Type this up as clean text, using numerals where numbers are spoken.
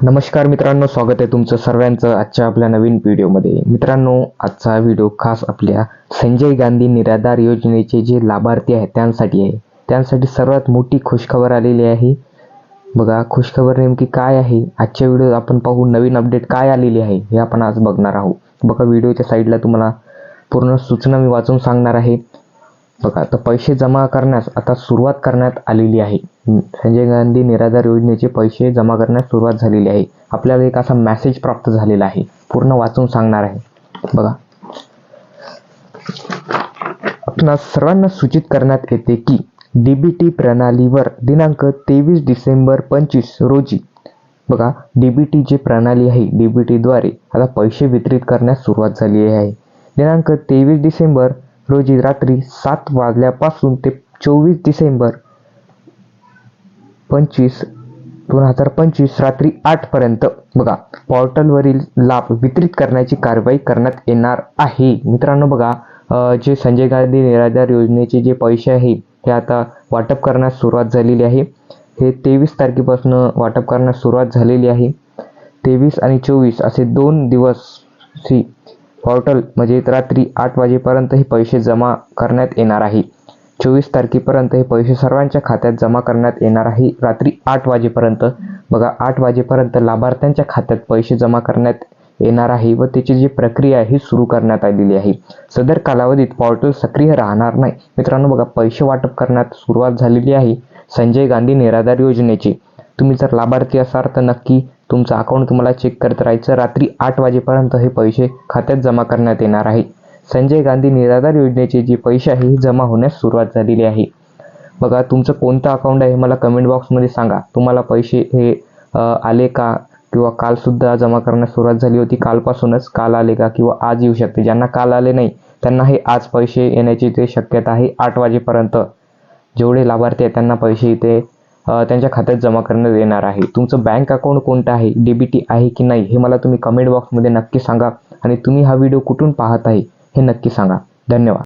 नमस्कार मित्रांनो, स्वागत आहे तुमचं सर्वांचं आजच्या आपल्या नवीन व्हिडिओमध्ये। मित्रांनो, आजचा व्हिडिओ खास आपल्या संजय गांधी निराधार योजनेचे जे लाभार्थी आहेत त्यांसाठी आहे। त्यांसाठी सर्वात मोठी खुशखबर आलेली आहे। बघा, खुशखबर नेमकी काय आहे आजच्या व्हिडिओत आपण पाहू। नवीन अपडेट काय आलेली आहे हे आपण आज बघणार आहोत। बघा, व्हिडिओच्या साईडला तुम्हाला पूर्ण सूचना मी वाचून सांगणार आहे। बघा, तर पैसे जमा करण्यास आता सुरुवात करण्यात आलेली आहे। संजय गांधी निराधार योजनेचे पैसे जमा करण्यास सुरुवात झालेली आहे। आपल्याला एक असा मेसेज प्राप्त झालेला आहे, पूर्ण वाचून सांगणार आहे। बघा, आपणा सर्वांना सूचित करण्यात येते की डीबीटी प्रणालीवर दिनांक 23 डिसेंबर 25 रोजी बघा, डीबीटी जी प्रणाली आहे डीबीटी द्वारे आता पैसे वितरित करण्यास सुरुवात झाली आहे। दिनांक 23 डिसेंबर रोजी रात्री 7 वाजल्यापासून ते 24 डिसेंबर 2025 रात्री 8 पर्यंत बघा पोर्टलवरील लाभ वितरित करण्याची कारवाई करण्यात येणार आहे। मित्रांनो बघा, जे संजय गांधी निराधार योजनेचे जे पैसे आहे हे आता वाटप करण्यास सुरुवात झालेली आहे। हे 23 तारखेपासून वाटप करण्यास सुरुवात झालेली आहे। 23 आणि 24 असे 2 दिवस ही पोर्टल म्हणजे रात्री 8 वाजेपर्यंत हे पैसे जमा करण्यात येणार आहे। 24 तारखेपर्यंत हे पैसे सर्वांच्या खात्यात जमा करण्यात येणार आहे। रात्री 8 वाजेपर्यंत बघा, 8 वाजेपर्यंत लाभार्थ्यांच्या खात्यात पैसे जमा करण्यात येणार आहे व त्याची जी प्रक्रिया आहे सुरू करण्यात आलेली आहे। सदर कालावधीत पोर्टल सक्रिय राहणार नाही। मित्रांनो बघा, पैसे वाटप करण्यात सुरुवात झालेली आहे संजय गांधी निराधार योजनेची। तुम्ही जर लाभार्थी असाल तर नक्की तुमचं अकाउंट तुम्हाला चेक करत राहायचं। रात्री 8 वाजेपर्यंत हे पैसे खात्यात जमा करण्यात येणार आहे। संजय गांधी निराधार योजनेचे जे पैसे आहे जमा होण्यास सुरुवात झालेली आहे। बघा, तुमचं कोणतं अकाउंट आहे मला कमेंट बॉक्समध्ये सांगा। तुम्हाला पैसे हे आले का, किंवा काल सुद्धा जमा करण्यास सुरुवात झाली होती, कालपासूनच काल आले का, किंवा आज येऊ शकते। ज्यांना काल आले नाही त्यांना हे आज पैसे येण्याची ते शक्यता आहे। 8 वाजेपर्यंत जेवढे लाभार्थी आहेत त्यांना पैसे इथे त्यांच्या खात्यात जमा करण्यात येणार आहे। तुमचं बँक अकाउंट कोणतं आहे, डीबीटी आहे की नाही हे मला तुम्ही कमेंट बॉक्समध्ये नक्की सांगा। आणि तुम्ही हा व्हिडिओ कुठून पाहत आहे हे नक्की सांगा। धन्यवाद।